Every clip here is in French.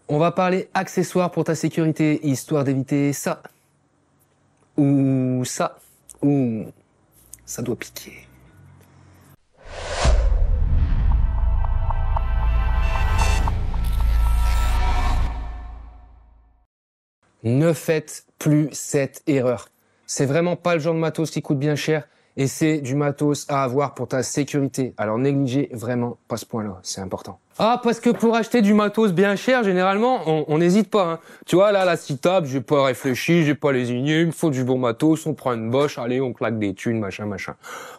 On va parler accessoires pour ta sécurité, histoire d'éviter ça. Ou ça. Ou ça doit piquer. Ne faites plus cette erreur. C'est vraiment pas le genre de matos qui coûte bien cher et c'est du matos à avoir pour ta sécurité. Alors négligez vraiment pas ce point-là, c'est important. Ah, parce que pour acheter du matos bien cher, généralement, on n'hésite pas. Hein. Tu vois, là, la scie-table, j'ai pas réfléchi, j'ai pas lésigné, il me faut du bon matos, on prend une Bosch, allez, on claque des thunes, machin, machin.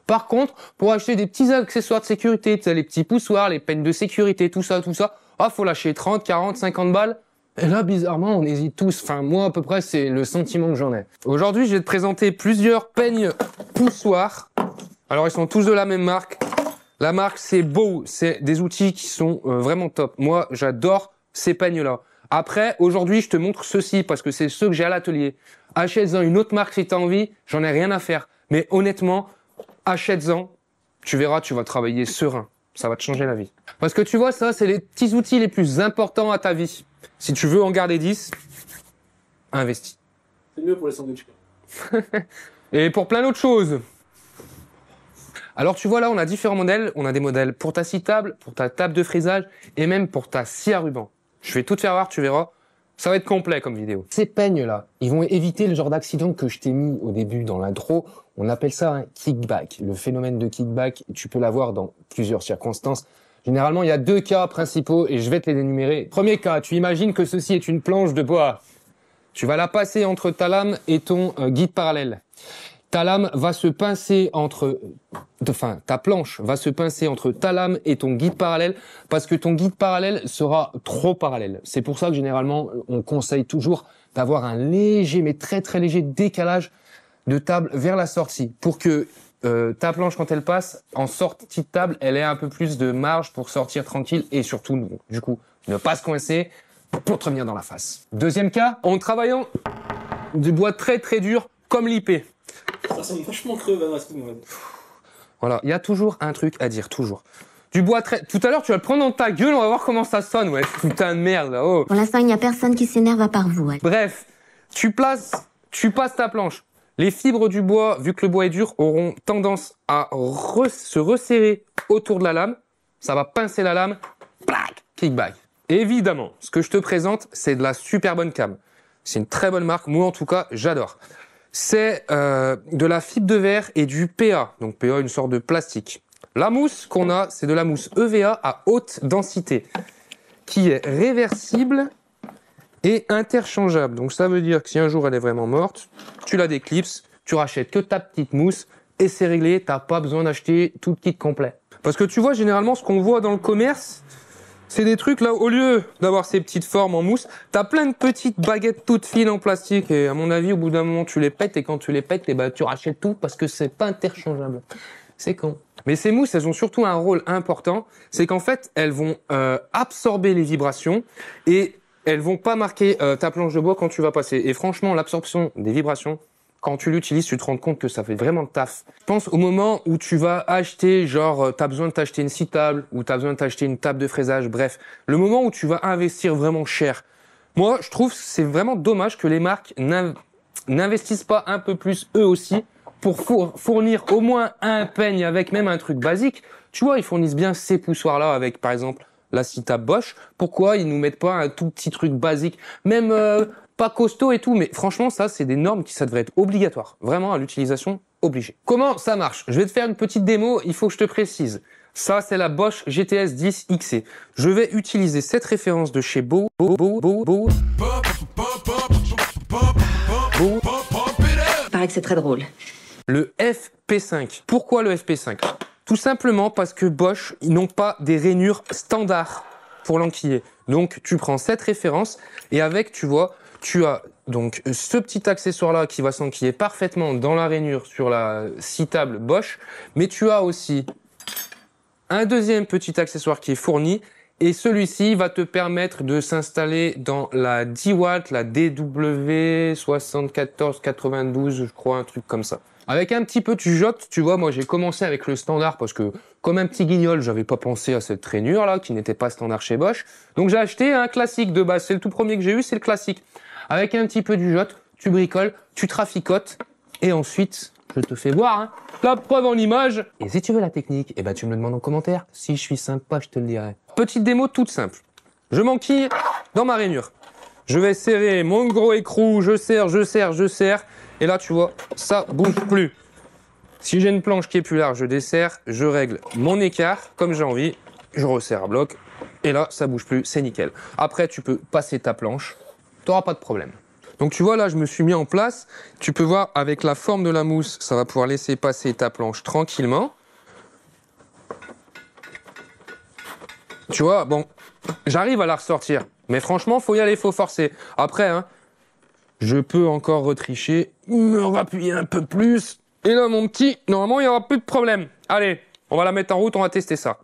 Par contre, pour acheter des petits accessoires de sécurité, les petits poussoirs, les peines de sécurité, tout ça, ah, faut lâcher 30, 40, 50 balles. Et là, bizarrement, on hésite tous. Enfin, moi, à peu près, c'est le sentiment que j'en ai. Aujourd'hui, je vais te présenter plusieurs peignes poussoirs. Alors, ils sont tous de la même marque. La marque, c'est Bow. C'est des outils qui sont vraiment top. Moi, j'adore ces peignes-là. Après, aujourd'hui, je te montre ceux-ci parce que c'est ceux que j'ai à l'atelier. Achète-en une autre marque si tu as envie. J'en ai rien à faire. Mais honnêtement, achète-en. Tu verras, tu vas travailler serein. Ça va te changer la vie. Parce que tu vois, ça, c'est les petits outils les plus importants à ta vie. Si tu veux en garder 10, investis. C'est mieux pour les sandwichs. Et pour plein d'autres choses. Alors tu vois là, on a différents modèles. On a des modèles pour ta scie table, pour ta table de frisage et même pour ta scie à ruban. Je vais tout te faire voir, tu verras. Ça va être complet comme vidéo. Ces peignes-là, ils vont éviter le genre d'accident que je t'ai mis au début dans l'intro. On appelle ça un kickback. Le phénomène de kickback, tu peux l'avoir dans plusieurs circonstances. Généralement, il y a deux cas principaux et je vais te les énumérer. Premier cas, tu imagines que ceci est une planche de bois. Tu vas la passer entre ta lame et ton guide parallèle. Ta lame va se pincer ta planche va se pincer entre ta lame et ton guide parallèle parce que ton guide parallèle sera trop parallèle. C'est pour ça que généralement, on conseille toujours d'avoir un léger, mais très très léger décalage de table vers la sortie pour que ta planche, quand elle passe en sortie de table, elle ait un peu plus de marge pour sortir tranquille et surtout, du coup, ne pas se coincer pour te revenir dans la face. Deuxième cas, en travaillant du bois très très dur comme l'IP. Ça semble vachement creux, Van Raskin. Voilà, il y a toujours un truc à dire, toujours. Du bois très... Tout à l'heure, tu vas le prendre dans ta gueule, on va voir comment ça sonne, ouais. Putain de merde, là, oh. Pour l'instant, il n'y a personne qui s'énerve à part vous. Bref, tu passes ta planche. Les fibres du bois, vu que le bois est dur, auront tendance à se resserrer autour de la lame. Ça va pincer la lame. Plac, kickback. Évidemment, ce que je te présente, c'est de la super bonne cam. C'est une très bonne marque. Moi, en tout cas, j'adore. C'est de la fibre de verre et du PA. Donc PA, une sorte de plastique. La mousse qu'on a, c'est de la mousse EVA à haute densité, qui est réversible et interchangeable. Donc ça veut dire que si un jour elle est vraiment morte, tu la déclipses, tu rachètes que ta petite mousse et c'est réglé, t'as pas besoin d'acheter tout le kit complet. Parce que tu vois, généralement, ce qu'on voit dans le commerce, c'est des trucs là, au lieu d'avoir ces petites formes en mousse, t'as plein de petites baguettes toutes fines en plastique et à mon avis, au bout d'un moment, tu les pètes et quand tu les pètes, tu rachètes tout parce que c'est pas interchangeable. C'est con. Mais ces mousses, elles ont surtout un rôle important, c'est qu'en fait, elles vont absorber les vibrations et elles vont pas marquer ta planche de bois quand tu vas passer. Et franchement, l'absorption des vibrations, quand tu l'utilises, tu te rends compte que ça fait vraiment de taf. Je pense au moment où tu vas acheter, genre, t'as besoin de t'acheter une scie table ou t'as besoin de t'acheter une table de fraisage, bref. Le moment où tu vas investir vraiment cher. Moi, je trouve que c'est vraiment dommage que les marques n'investissent pas un peu plus eux aussi pour fournir au moins un peigne avec même un truc basique. Tu vois, ils fournissent bien ces poussoirs-là avec, par exemple, la scie table Bosch. Pourquoi ils nous mettent pas un tout petit truc basique, même pas costaud et tout, mais franchement, ça, c'est des normes ça devrait être obligatoire. Vraiment, à l'utilisation, obligé. Comment ça marche? Je vais te faire une petite démo, il faut que je te précise. Ça, c'est la Bosch GTS 10 XC. Je vais utiliser cette référence de chez Bow. Il paraît que c'est très drôle. Le FP5. Pourquoi le FP5? Tout simplement parce que Bosch, ils n'ont pas des rainures standards pour l'enquiller. Donc, tu prends cette référence et avec, tu vois, tu as donc ce petit accessoire-là qui va s'enquiller parfaitement dans la rainure sur la scie table Bosch. Mais tu as aussi un deuxième petit accessoire qui est fourni et celui-ci va te permettre de s'installer dans la 10 watts, la DW7492, je crois, un truc comme ça. Avec un petit peu, tu jottes, tu vois, moi j'ai commencé avec le standard parce que comme un petit guignol, j'avais pas pensé à cette rainure là, qui n'était pas standard chez Bosch. Donc j'ai acheté un classique de base, c'est le tout premier que j'ai eu, c'est le classique. Avec un petit peu du jotte, tu bricoles, tu traficotes, et ensuite, je te fais voir, hein, la preuve en image. Et si tu veux la technique, eh ben tu me le demandes en commentaire. Si je suis sympa, je te le dirai. Petite démo toute simple. Je m'enquille dans ma rainure. Je vais serrer mon gros écrou, je serre, je serre, je serre. Et là, tu vois, ça bouge plus. Si j'ai une planche qui est plus large, je desserre, je règle mon écart comme j'ai envie, je resserre à bloc. Et là, ça bouge plus, c'est nickel. Après, tu peux passer ta planche, tu n'auras pas de problème. Donc tu vois, là, je me suis mis en place. Tu peux voir, avec la forme de la mousse, ça va pouvoir laisser passer ta planche tranquillement. Tu vois, bon, j'arrive à la ressortir. Mais franchement, faut y aller, faut forcer. Après, hein, je peux encore retricher, me rappuyer un peu plus. Et là, mon petit, normalement, il n'y aura plus de problème. Allez, on va la mettre en route, on va tester ça.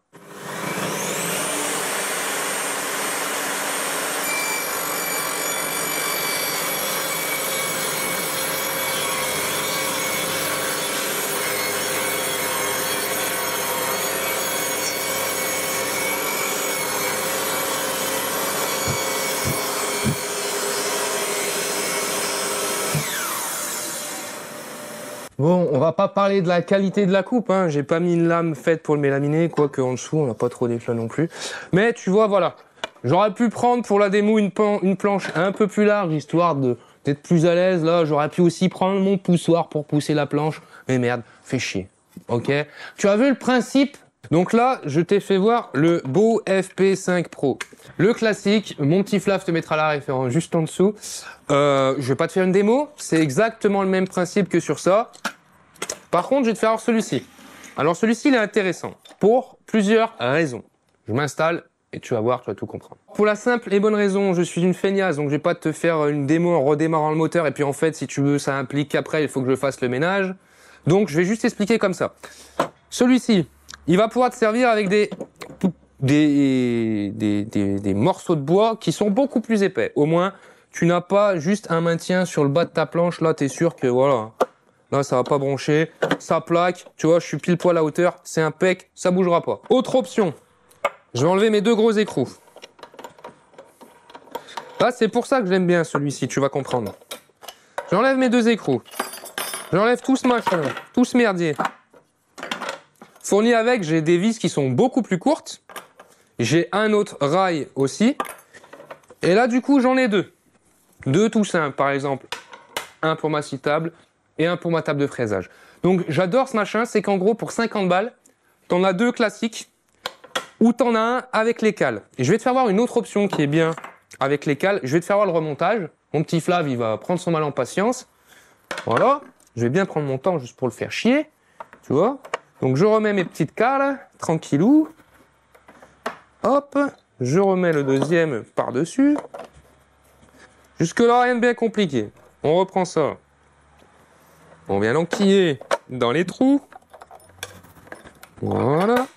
Bon, on va pas parler de la qualité de la coupe, hein. J'ai pas mis une lame faite pour le mélaminer, quoique en dessous, on n'a pas trop d'éclat non plus. Mais tu vois, voilà. J'aurais pu prendre pour la démo une planche un peu plus large, histoire d'être plus à l'aise. Là, j'aurais pu aussi prendre mon poussoir pour pousser la planche. Mais merde, fais chier. Ok? Tu as vu le principe? Donc là, je t'ai fait voir le Bow FP5 Pro. Le classique, mon petit Flav te mettra la référence juste en dessous. Je vais pas te faire une démo, c'est exactement le même principe que sur ça. Par contre, je vais te faire celui-ci. Alors celui-ci, il est intéressant pour plusieurs raisons. Je m'installe et tu vas voir, tu vas tout comprendre. Pour la simple et bonne raison, je suis une feignasse, donc je vais pas te faire une démo en redémarrant le moteur et puis en fait, si tu veux, ça implique qu'après, il faut que je fasse le ménage. Donc je vais juste expliquer comme ça. Celui-ci, il va pouvoir te servir avec des morceaux de bois qui sont beaucoup plus épais. Au moins, tu n'as pas juste un maintien sur le bas de ta planche. Là, tu es sûr que voilà, là, ça va pas broncher. Ça plaque. Tu vois, je suis pile poil à hauteur. C'est impec. Ça bougera pas. Autre option. Je vais enlever mes deux gros écrous. Là, c'est pour ça que j'aime bien celui-ci. Tu vas comprendre. J'enlève mes deux écrous. J'enlève tout ce machin, tout ce merdier. Fourni avec, j'ai des vis qui sont beaucoup plus courtes. J'ai un autre rail aussi. Et là, du coup, j'en ai deux. Deux tout simples, par exemple. Un pour ma scie table et un pour ma table de fraisage. Donc, j'adore ce machin. C'est qu'en gros, pour 50 balles, t'en as deux classiques ou t'en as un avec les cales. Et je vais te faire voir une autre option qui est bien avec les cales. Je vais te faire voir le remontage. Mon petit Flav, il va prendre son mal en patience. Voilà. Je vais bien prendre mon temps juste pour le faire chier. Tu vois? Donc, je remets mes petites cales, tranquillou. Hop, je remets le deuxième par-dessus. Jusque-là, rien de bien compliqué. On reprend ça. On vient l'enquiller dans les trous. Voilà.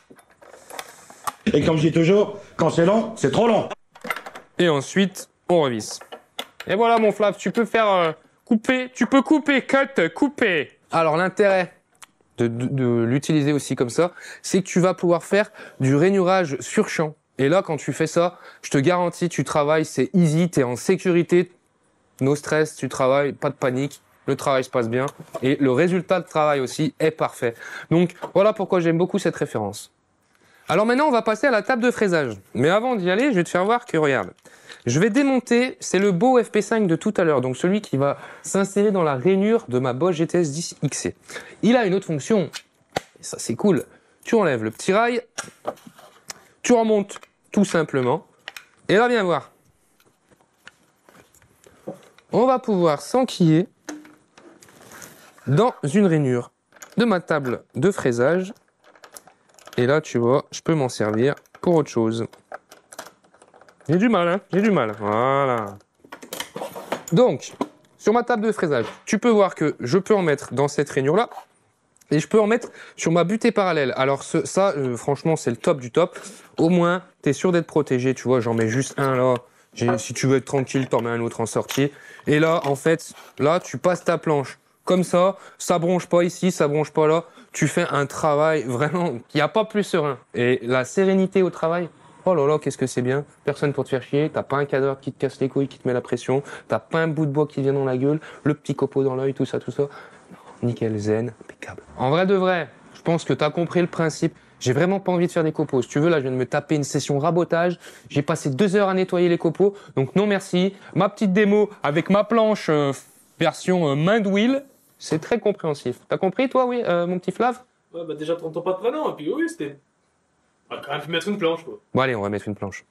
Et comme je dis toujours, quand c'est long, c'est trop long. Et ensuite, on revisse. Et voilà, mon Flav, tu peux faire couper. Tu peux couper, cut, couper. Alors, l'intérêt de l'utiliser aussi comme ça, c'est que tu vas pouvoir faire du rainurage sur champ. Et là, quand tu fais ça, je te garantis, tu travailles, c'est easy, tu es en sécurité, no stress, tu travailles, pas de panique, le travail se passe bien et le résultat de travail aussi est parfait. Donc voilà pourquoi j'aime beaucoup cette référence. Alors maintenant, on va passer à la table de fraisage. Mais avant d'y aller, je vais te faire voir que, regarde, je vais démonter, c'est le Bow FP5 de tout à l'heure, donc celui qui va s'insérer dans la rainure de ma Bosch GTS 10 XC. Il a une autre fonction, et ça c'est cool. Tu enlèves le petit rail, tu remontes tout simplement, et là, viens voir. On va pouvoir s'enquiller dans une rainure de ma table de fraisage. Et là, tu vois, je peux m'en servir pour autre chose. J'ai du mal, hein, j'ai du mal. Voilà. Donc, sur ma table de fraisage, tu peux voir que je peux en mettre dans cette rainure-là. Et je peux en mettre sur ma butée parallèle. Alors ça, franchement, c'est le top du top. Au moins, tu es sûr d'être protégé. Tu vois, j'en mets juste un là. Si tu veux être tranquille, t'en mets un autre en sortie. Et là, en fait, là, tu passes ta planche comme ça bronche pas ici, ça bronche pas là. Tu fais un travail vraiment, il n'y a pas plus serein. Et la sérénité au travail, oh là là, qu'est-ce que c'est bien. Personne pour te faire chier, t'as pas un cadre qui te casse les couilles, qui te met la pression, t'as pas un bout de bois qui vient dans la gueule, le petit copeau dans l'œil, tout ça. Non, nickel, zen, impeccable. En vrai de vrai, je pense que t'as compris le principe. J'ai vraiment pas envie de faire des copeaux. Si tu veux, là, je viens de me taper une session rabotage. J'ai passé 2 heures à nettoyer les copeaux. Donc non merci. Ma petite démo avec ma planche version main d'huile, c'est très compréhensif. T'as compris, toi, oui, mon petit Flav? Ouais, bah déjà, ton pas de prénom, et puis oui, c'était. On va quand même pu mettre une planche, quoi. Bon, allez, on va mettre une planche.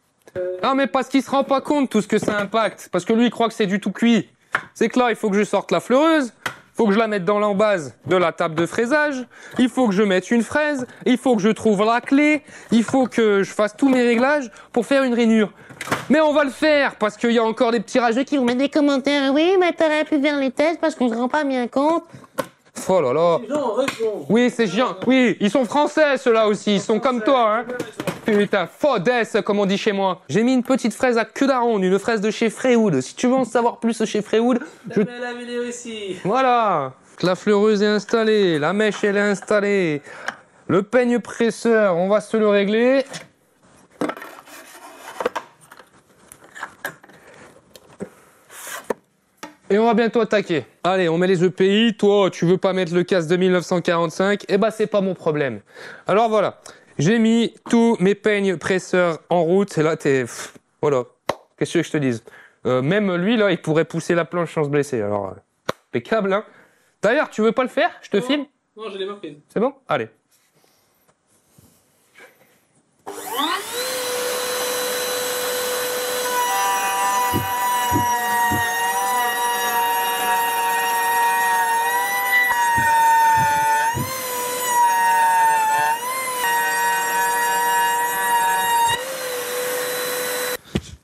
Non, mais parce qu'il se rend pas compte tout ce que ça impacte. Parce que lui, il croit que c'est du tout cuit. C'est que là, il faut que je sorte la fleureuse. Faut que je la mette dans l'embase de la table de fraisage. Il faut que je mette une fraise. Il faut que je trouve la clé. Il faut que je fasse tous mes réglages pour faire une rainure. Mais on va le faire parce qu'il y a encore des petits rageux qui vont mettre des commentaires. Oui, mais t'aurais pu faire les tests parce qu'on se rend pas bien compte. Oh là là. Oui, c'est chiant. Oui, ils sont français ceux-là aussi. Ils sont comme toi, hein. Putain, fodesse, comme on dit chez moi. J'ai mis une petite fraise à queue d'aronde, une fraise de chez Freywood. Si tu veux en savoir plus chez Freywood, La vidéo ici. voilà. La fleureuse est installée, la mèche elle est installée. Le peigne presseur, on va se le régler. Et on va bientôt attaquer. Allez, on met les EPI. Toi, tu veux pas mettre le casque de 1945? Eh ben, c'est pas mon problème. Alors voilà. J'ai mis tous mes peignes presseurs en route. Et là, voilà. Qu'est-ce que je te dise? Même lui, là, il pourrait pousser la planche sans se blesser. Alors, impeccable, hein. D'ailleurs, tu veux pas le faire? Je te filme? Non, je l'ai pas prise. C'est bon? Allez.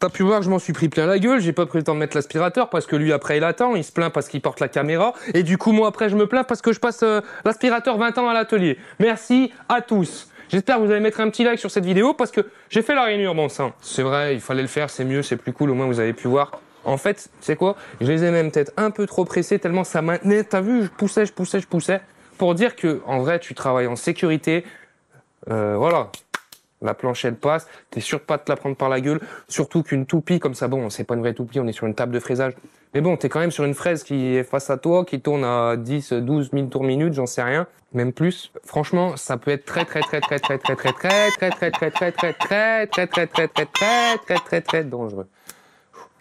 T'as pu voir que je m'en suis pris plein la gueule, j'ai pas pris le temps de mettre l'aspirateur parce que lui après il attend, il se plaint parce qu'il porte la caméra et du coup moi après je me plains parce que je passe l'aspirateur 20 ans à l'atelier. Merci à tous. J'espère que vous allez mettre un petit like sur cette vidéo parce que j'ai fait la rainure, bon sang. C'est vrai, il fallait le faire, c'est mieux, c'est plus cool, au moins vous avez pu voir. En fait, c'est quoi? Je les ai même peut-être un peu trop pressés tellement ça maintenait, t'as vu, je poussais pour dire que en vrai tu travailles en sécurité. Voilà. La planche elle passe, t'es sûr de pas te la prendre par la gueule, surtout qu'une toupie comme ça, bon, c'est pas une vraie toupie, on est sur une table de fraisage, mais bon, t'es quand même sur une fraise qui est face à toi, qui tourne à 10, 12 000 tours minute, j'en sais rien, même plus. Franchement, ça peut être très dangereux.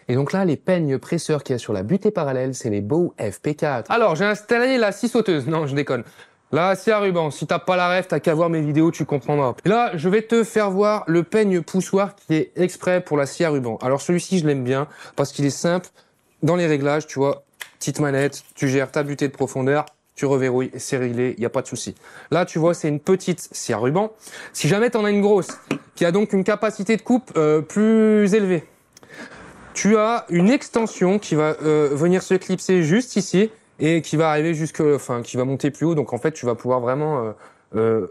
Et donc là, les peignes presseurs qu'il y a sur la butée parallèle, c'est les Bow FP4. Alors, j'ai installé la scie sauteuse, non, je déconne. Là, c'est à ruban. Si t'as pas la ref, t'as qu'à voir mes vidéos, tu comprendras. Et là, je vais te faire voir le peigne poussoir qui est exprès pour la scie à ruban. Alors celui-ci, je l'aime bien parce qu'il est simple. Dans les réglages, tu vois, petite manette, tu gères ta butée de profondeur, tu reverrouilles, c'est réglé, il y a pas de souci. Là, tu vois, c'est une petite scie à ruban. Si jamais t'en as une grosse, qui a donc une capacité de coupe plus élevée, tu as une extension qui va venir se clipser juste ici. Et qui va arriver qui va monter plus haut. Donc en fait, tu vas pouvoir vraiment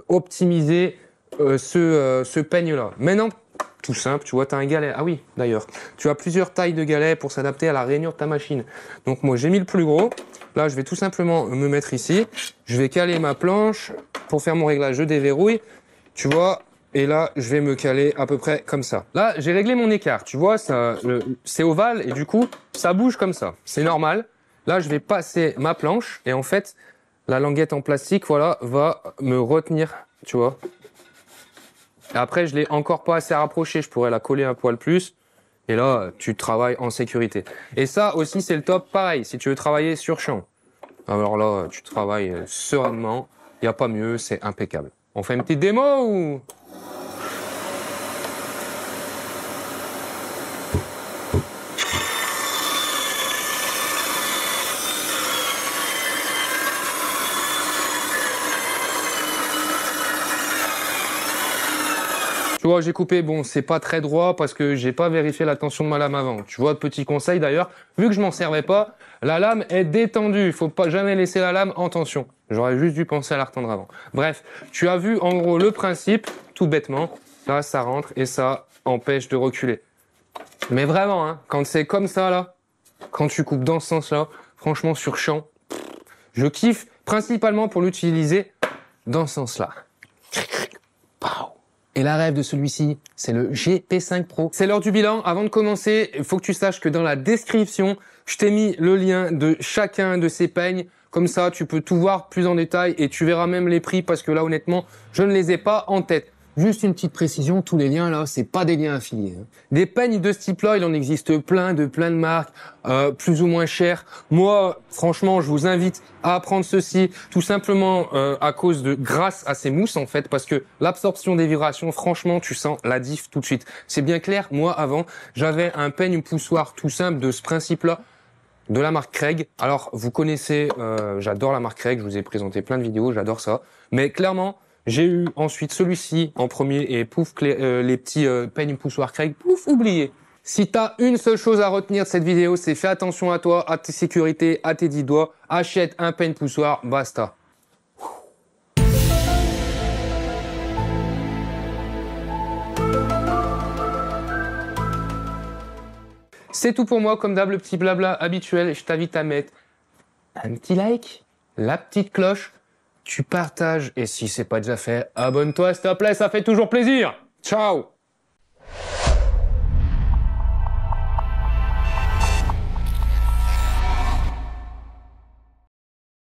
optimiser ce peigne-là. Maintenant, tout simple, tu vois, tu as un galet. Ah oui, d'ailleurs, tu as plusieurs tailles de galets pour s'adapter à la rainure de ta machine. Donc moi, j'ai mis le plus gros. Là, je vais tout simplement me mettre ici. Je vais caler ma planche pour faire mon réglage. Je déverrouille, tu vois. Et là, je vais me caler à peu près comme ça. Là, j'ai réglé mon écart. Tu vois, c'est ovale et du coup, ça bouge comme ça. C'est normal. Là, je vais passer ma planche et en fait, la languette en plastique, voilà, va me retenir, tu vois. Et après, je l'ai encore pas assez rapprochée, je pourrais la coller un poil plus. Et là, tu travailles en sécurité. Et ça aussi, c'est le top. Pareil, si tu veux travailler sur champ. Alors là, tu travailles sereinement. Il n'y a pas mieux, c'est impeccable. On fait une petite démo ou... Tu vois, j'ai coupé, bon, c'est pas très droit parce que j'ai pas vérifié la tension de ma lame avant. Tu vois, petit conseil d'ailleurs, vu que je m'en servais pas, la lame est détendue. Il faut pas jamais laisser la lame en tension. J'aurais juste dû penser à la retendre avant. Bref, tu as vu en gros le principe, tout bêtement. Là, ça rentre et ça empêche de reculer. Mais vraiment, hein, quand c'est comme ça là, quand tu coupes dans ce sens-là, franchement sur champ, Je kiffe principalement pour l'utiliser dans ce sens-là. Et la rêve de celui-ci, c'est le GP5 Pro. C'est l'heure du bilan. Avant de commencer, il faut que tu saches que dans la description, je t'ai mis le lien de chacun de ces peignes. Comme ça, tu peux tout voir plus en détail et tu verras même les prix parce que là, honnêtement, je ne les ai pas en tête. Juste une petite précision, tous les liens là, c'est pas des liens affiliés. Des peignes de ce type-là, il en existe plein de marques, plus ou moins chères. Moi, franchement, je vous invite à prendre ceci, tout simplement grâce à ces mousses en fait, parce que l'absorption des vibrations, franchement, tu sens la diff tout de suite. C'est bien clair. Moi, avant, j'avais un peigne poussoir tout simple de ce principe-là, de la marque Craig. Alors, vous connaissez, j'adore la marque Craig. Je vous ai présenté plein de vidéos, j'adore ça. Mais clairement, j'ai eu ensuite celui-ci en premier et pouf, les petits peignes poussoirs Craig, pouf, oublié. Si t'as une seule chose à retenir de cette vidéo, c'est fais attention à toi, à tes sécurités, à tes 10 doigts. Achète un peigne poussoir, basta. C'est tout pour moi, comme d'hab, le petit blabla habituel. Je t'invite à mettre un petit like, la petite cloche, tu partages et si c'est pas déjà fait, abonne-toi s'il te plaît, ça fait toujours plaisir. Ciao!